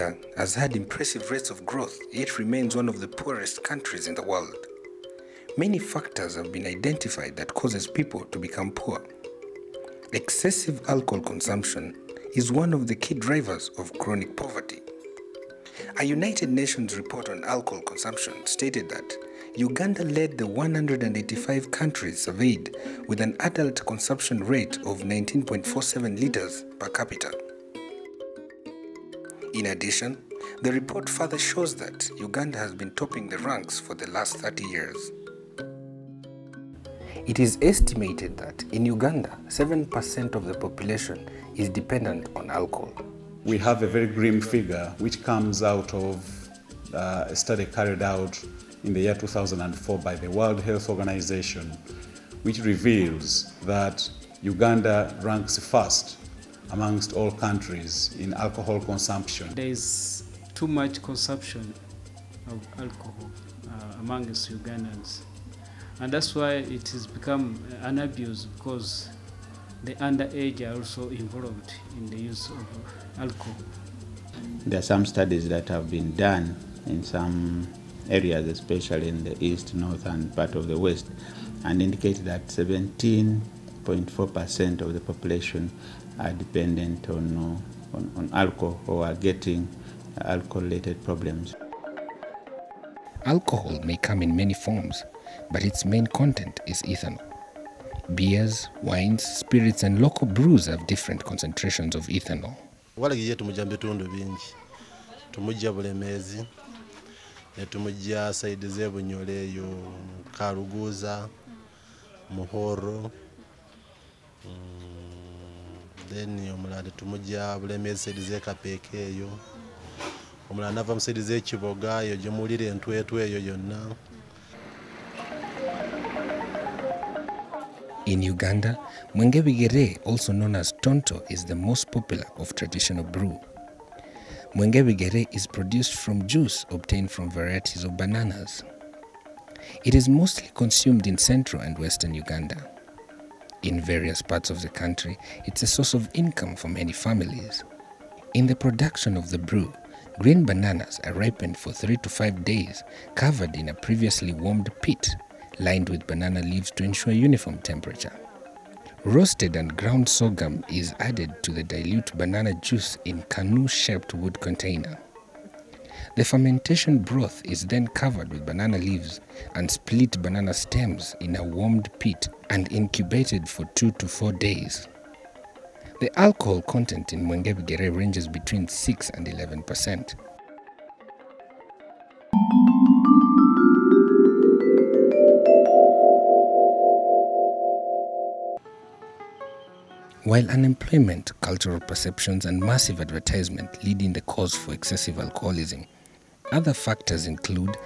Uganda has had impressive rates of growth, yet remains one of the poorest countries in the world. Many factors have been identified that causes people to become poor. Excessive alcohol consumption is one of the key drivers of chronic poverty. A United Nations report on alcohol consumption stated that Uganda led the 185 countries surveyed with an adult consumption rate of 19.47 liters per capita. In addition, the report further shows that Uganda has been topping the ranks for the last 30 years. It is estimated that in Uganda, 7% of the population is dependent on alcohol. We have a very grim figure which comes out of a study carried out in the year 2004 by the World Health Organization, which reveals that Uganda ranks first amongst all countries in alcohol consumption. There is too much consumption of alcohol amongst Ugandans. And that's why it has become an abuse, because the underage are also involved in the use of alcohol. There are some studies that have been done in some areas, especially in the east, north, and part of the west, and indicate that 17.4% of the population are dependent on alcohol or are getting alcohol-related problems. Alcohol may come in many forms, but its main content is ethanol. Beers, wines, spirits, and local brews have different concentrations of ethanol. Walagiye tumujja bitundu bingi. Tumujja Bulemezi, ne tumujja side z'Ebunyole eyo, Kaluguza, Muhoro, then omulala tumujja Bulemezi side z'Ekapeeke eyo. Omulala nava mu side z'Ekiboga eyo gye muwulira entwetwe eyo yonna. In Uganda, Mwengebigere, also known as Tonto, is the most popular of traditional brew. Mwengebigere is produced from juice obtained from varieties of bananas. It is mostly consumed in central and western Uganda. In various parts of the country, it's a source of income for many families. In the production of the brew, green bananas are ripened for 3 to 5 days, covered in a previously warmed pit, lined with banana leaves to ensure uniform temperature. Roasted and ground sorghum is added to the dilute banana juice in canoe-shaped wood container. The fermentation broth is then covered with banana leaves and split banana stems in a warmed pit and incubated for 2 to 4 days. The alcohol content in Mwengebigere ranges between 6 and 11%. While unemployment, cultural perceptions, and massive advertisement lead in the cause for excessive alcoholism, other factors include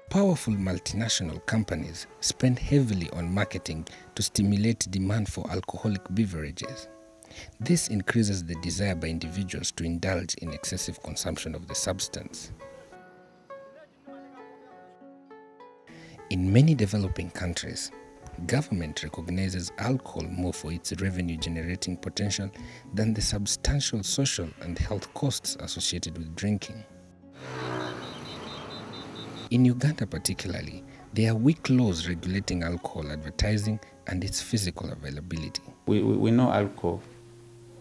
powerful multinational companies spend heavily on marketing to stimulate demand for alcoholic beverages. This increases the desire by individuals to indulge in excessive consumption of the substance. In many developing countries, government recognizes alcohol more for its revenue-generating potential than the substantial social and health costs associated with drinking. In Uganda particularly, there are weak laws regulating alcohol advertising and its physical availability. We know alcohol,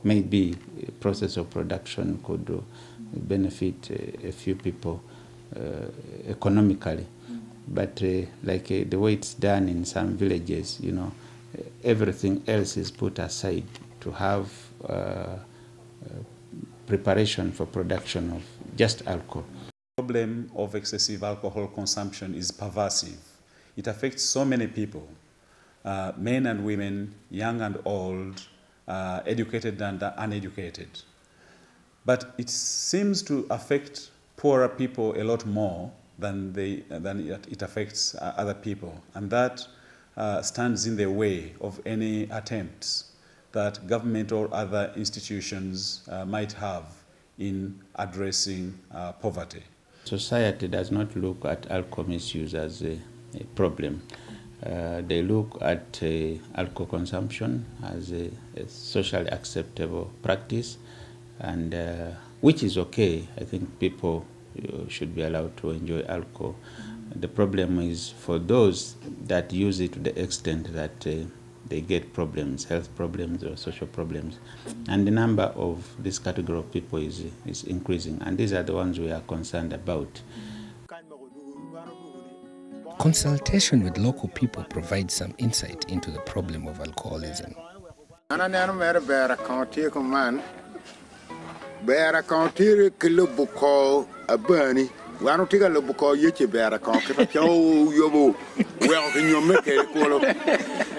maybe a process of production could benefit a few people economically, but the way it's done in some villages, everything else is put aside to have preparation for production of just alcohol. The problem of excessive alcohol consumption is pervasive. It affects so many people, men and women, young and old, educated and uneducated. But it seems to affect poorer people a lot more than it affects other people. And that stands in the way of any attempts that government or other institutions might have in addressing poverty. Society does not look at alcohol misuse as a problem. They look at alcohol consumption as a socially acceptable practice, and which is okay. I think people should be allowed to enjoy alcohol. The problem is for those that use it to the extent that they get problems, health problems or social problems. And the number of this category of people is increasing, and these are the ones we are concerned about. Consultation with local people provides some insight into the problem of alcoholism. Wano tiga lobu ko yeche bera ko kita chow yobo well can you make it ko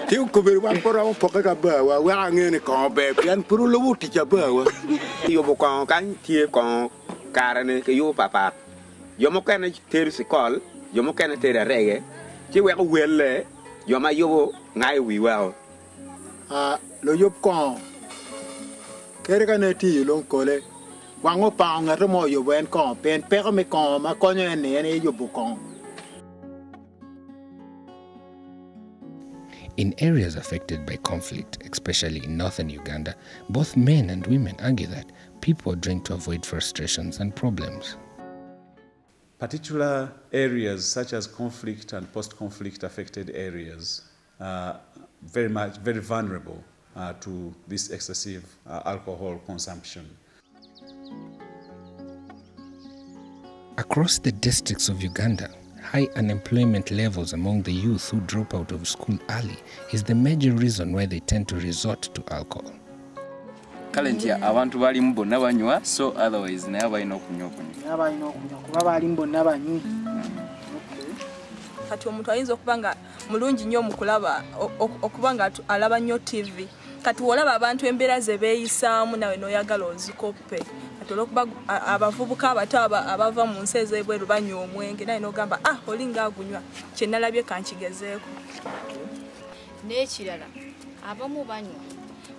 tiu ko be wan ko ra ko ka ba wa ngene ko be pian puru lobu ti cha ba wa yobo ko kan tie ko karane ke yo papa yo mo kana ter sikol yo mo kana ter rege ti we ko welle yo ma yobo ngai wi wa lo yob ko kere kana ti lo ko le wango pa ngata mo yo wen ko pen pe ko me ko ma ko ne ne yo bu ko. In areas affected by conflict, especially in northern Uganda, both men and women argue that people drink to avoid frustrations and problems. Particular areas such as conflict and post-conflict affected areas are very vulnerable to this excessive alcohol consumption. Across the districts of Uganda, high unemployment levels among the youth who drop out of school early is the major reason why they tend to resort to alcohol. Currently, abantu bali mbona banywa, so otherwise naye balina okunywa kuba bali mbona banywi. Kati omuntu ayinza okuba nga mulungi nnyo mu kulaba okuba nga alaba nnyo TV. Kati olaba abantu embeera ze beeyisaamu nawe n'oyagala ozikoppe. Kati olwokuba abavubuka abato abava mu nsi ez'ebweru banywa omwenge naye n'ogamba oli ng'agunywa kye nalabye kankigezeeko. N'ekirala abamu banywa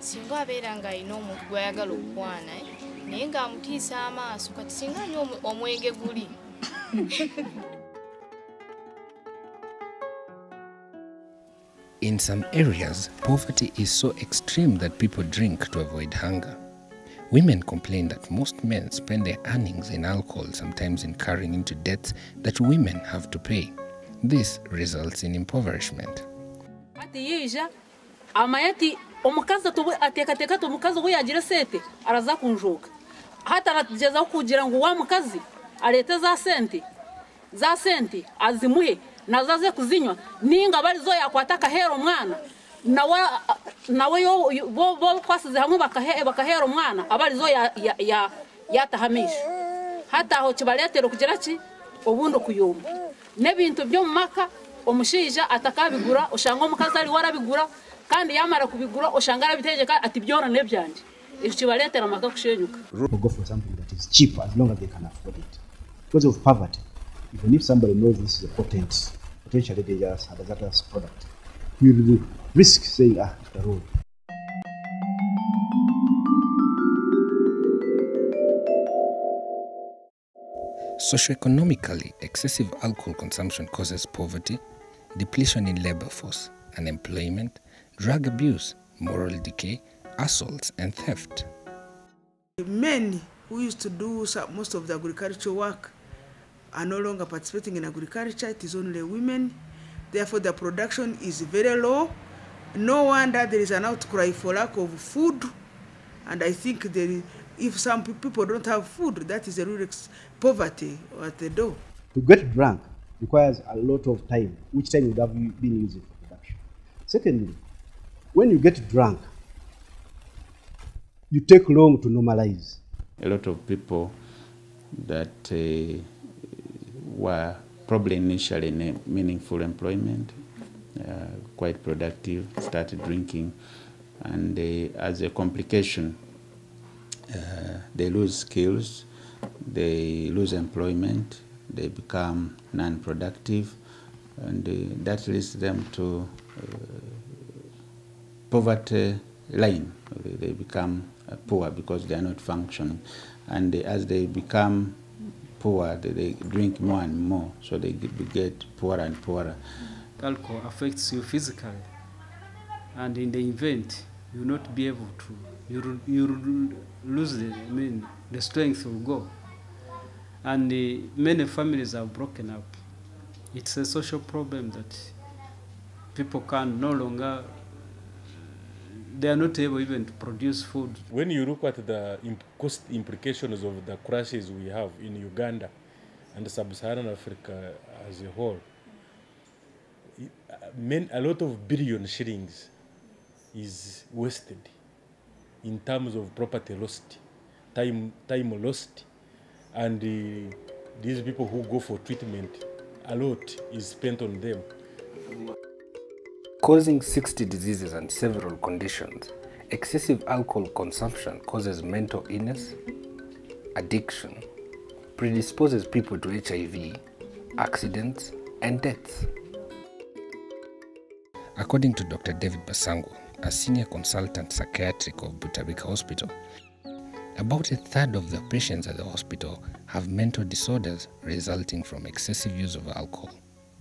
singa abeera ng'alina omuntu gw'ayagala okukwana naye ng'amutiisa amaaso kati singa anywa omwenge guli. In some areas, poverty is so extreme that people drink to avoid hunger. Women complain that most men spend their earnings in alcohol, sometimes incurring into debts that women have to pay. This results in impoverishment. Omukazi atekateka omukazi we yagira sente araza kunjoka hata aratugeza kugira ngo wa mukazi alete za sente azimuhe nazaze kuzinywa ninga barizo yakwata kahero mwana nawe yo bo kwasize hamwe bakahero mwana abarizo yatahamisha hata aho kibaletero kugira ki obundo kuyomba nebintu byo mumaka omushija atakabigura ushanga omukazi ali warabigura kandi yamara kubigura ushanga arabitegeka ati byona nebyanje ikibaletera amaka kushenyuka. Go for something that is cheap as long as they can afford it. Because of poverty, even if somebody knows this is a potentially dangerous hazardous product, you will risk saying it's the road. Socioeconomically, excessive alcohol consumption causes poverty, depletion in labor force, unemployment, drug abuse, moral decay, assaults, and theft. Men who used to do most of the agricultural work are no longer participating in agriculture. It is only women. Therefore, the production is very low. No wonder there is an outcry for lack of food. And I think if some people don't have food, that is a real poverty at the door. To get drunk requires a lot of time, which time would have been used for production. Secondly, when you get drunk, you take long to normalize. A lot of people that were probably initially in meaningful employment, quite productive, started drinking, and as a complication, they lose skills, they lose employment, they become non-productive, and that leads them to poverty line. They become poor because they are not functioning, and as they become poor, they drink more and more, so they get poorer and poorer. alcohol affects you physically, and in the event you will not be able to, you lose the strength will go, and many families are broken up. It's a social problem that people can no longer, they are not able even to produce food. When you look at the cost implications of the crashes we have in Uganda and sub-Saharan Africa as a whole, a lot of billion shillings is wasted in terms of property lost, time lost, and these people who go for treatment, a lot is spent on them. Causing 60 diseases and several conditions, excessive alcohol consumption causes mental illness, addiction, predisposes people to HIV, accidents, and deaths. According to Dr. David Basango, a senior consultant psychiatric of Butabika Hospital, about a third of the patients at the hospital have mental disorders resulting from excessive use of alcohol.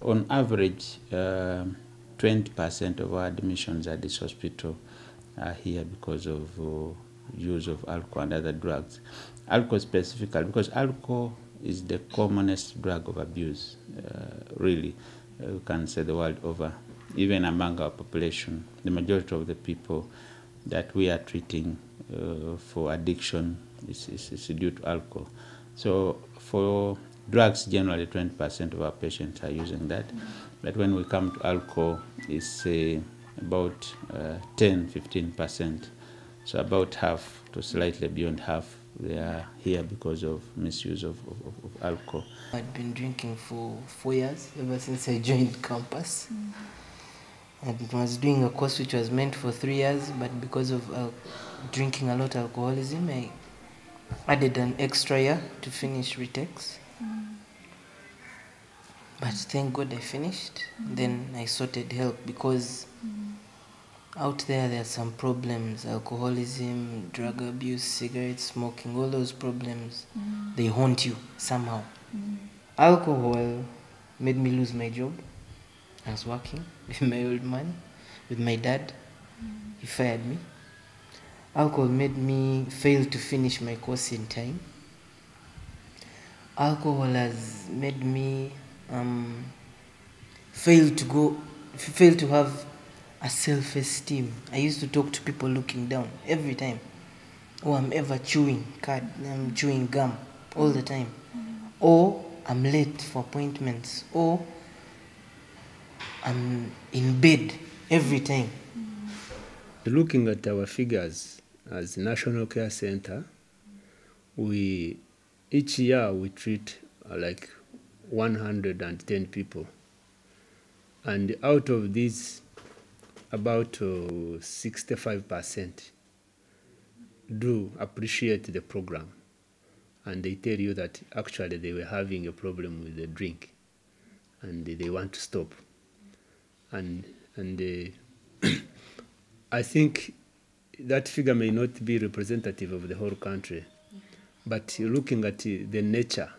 On average, 20% of our admissions at this hospital are here because of use of alcohol and other drugs. Alcohol specifically, because alcohol is the commonest drug of abuse, really, you can say the world over. Even among our population, the majority of the people that we are treating for addiction is due to alcohol. So for drugs, generally 20% of our patients are using that. But when we come to alcohol, it's about 10-15%. So about half to slightly beyond half, they are here because of misuse of alcohol. I've been drinking for 4 years, ever since I joined campus. I was doing a course which was meant for 3 years, but because of drinking a lot of alcoholism, I added an extra year to finish retakes. But thank God I finished. Then I sorted help because out there are some problems: alcoholism, drug abuse, cigarette smoking, all those problems, they haunt you somehow. Alcohol made me lose my job. I was working with my old man, with my dad. He fired me. Alcohol made me fail to finish my course in time. Alcohol has made me fail to have a self-esteem. I used to talk to people looking down every time. Oh, I'm ever chewing I'm chewing gum all the time. Or I'm late for appointments. Or I'm in bed every time. Looking at our figures as National Care Center, each year we treat like 110 people. And out of these, about 65% do appreciate the program. And they tell you that actually they were having a problem with the drink and they want to stop. And I think that figure may not be representative of the whole country, but looking at the nature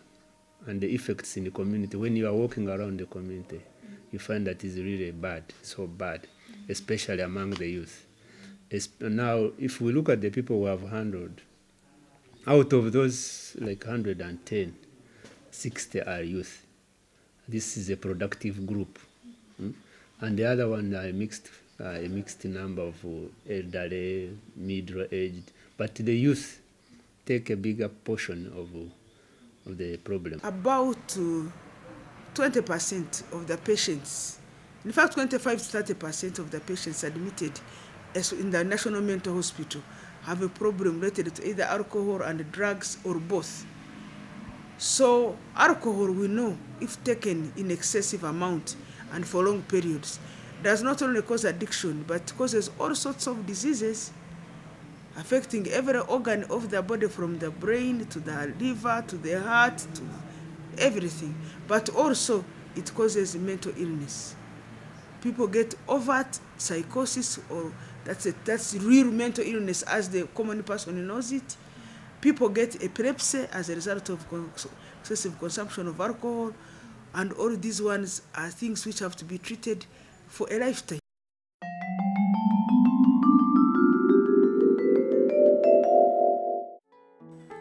and the effects in the community, when you are walking around the community, you find that it's really bad, so bad, especially among the youth. Now, if we look at the people who have handled, out of those like 110, 60 are youth. This is a productive group. And the other one are a mixed number of elderly, middle-aged, but the youth take a bigger portion of the problem. About 20% of the patients, in fact 25 to 30% of the patients admitted in the National Mental Hospital have a problem related to either alcohol and drugs or both. So alcohol, we know, if taken in excessive amount and for long periods, does not only cause addiction, but causes all sorts of diseases affecting every organ of the body, from the brain to the liver to the heart to everything. But also it causes mental illness. People get overt psychosis, or that's real mental illness as the common person knows it. People get epilepsy as a result of excessive consumption of alcohol. And all these ones are things which have to be treated for a lifetime.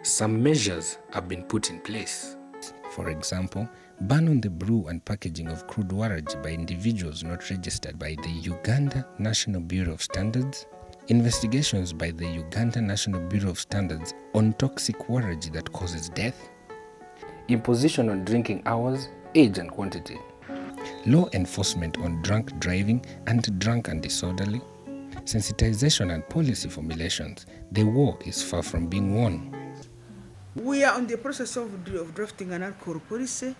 Some measures have been put in place. For example, ban on the brew and packaging of crude warrage by individuals not registered by the Uganda National Bureau of Standards, investigations by the Uganda National Bureau of Standards on toxic warrage that causes death, imposition on drinking hours, age and quantity, law enforcement on drunk driving and drunk and disorderly, sensitization and policy formulations. The war is far from being won. We are on the process of drafting an alcohol policy.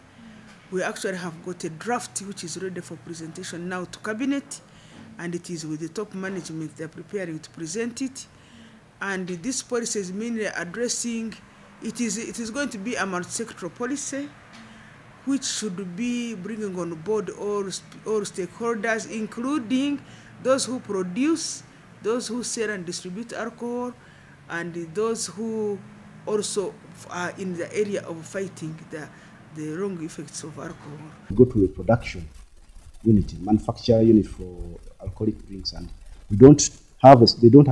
We actually have got a draft which is ready for presentation now to Cabinet, and it is with the top management. They are preparing to present it. And this policy is mainly addressing, it is going to be a multi-sectoral policy which should be bringing on board all stakeholders, including those who produce, those who sell and distribute alcohol, and those who also are in the area of fighting the wrong effects of alcohol. Go to a production unit, manufacture unit for alcoholic drinks, and they don't have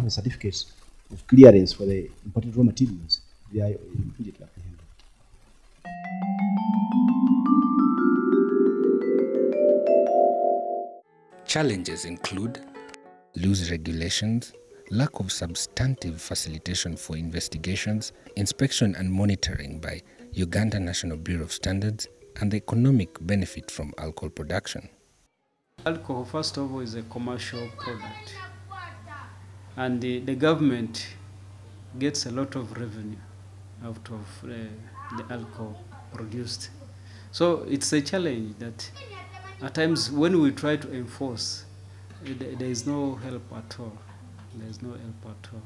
a certificate of clearance for the imported raw materials. They are immediately apprehended. Challenges include loose regulations, lack of substantive facilitation for investigations, inspection and monitoring by Uganda National Bureau of Standards, and the economic benefit from alcohol production. Alcohol, first of all, is a commercial product, and the government gets a lot of revenue out of the alcohol produced. So it's a challenge that at times when we try to enforce, there is no help at all. There is no help at all.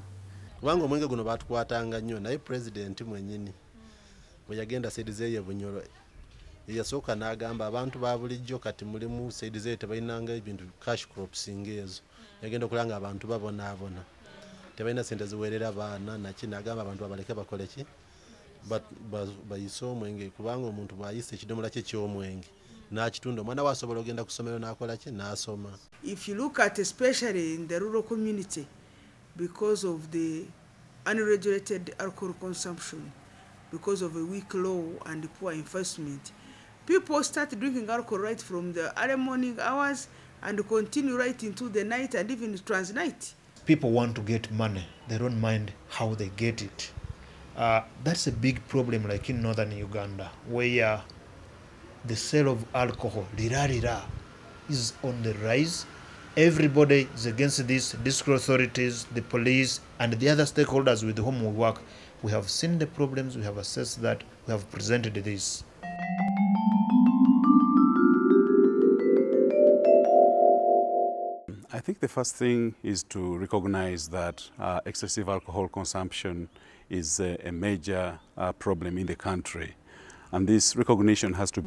Kubanga omwenge guno batukwatanga nnyo naye president mwennyini bwe yagenda saidi zeye Bunyoro yasooka n'agamba abantu ba bulijjo kati mulimu saidi zeye tebalinanga ebintu cash crops ng'ezo. Yagenda okulanga abantu babonaabona tebalina sente ziweerera baana naki n'agamba abantu babaleke bakole ki bayise omwenge kubanga omuntu bw'ayise ekidomola kye ky'omwenge n'akitunda omwana we asobola ogenda ku ssomero n'akola ki n'asoma. If you look at especially in the rural community, because of the unregulated alcohol consumption, because of a weak law and poor enforcement, people start drinking alcohol right from the early morning hours and continue right into the night and even transnight. People want to get money. They don't mind how they get it. That's a big problem, like in northern Uganda, where the sale of alcohol, lira, is on the rise. Everybody is against this, district authorities, the police, and the other stakeholders with whom we work. We have seen the problems, we have assessed that, we have presented this. I think the first thing is to recognize that excessive alcohol consumption is a major problem in the country. And this recognition has to be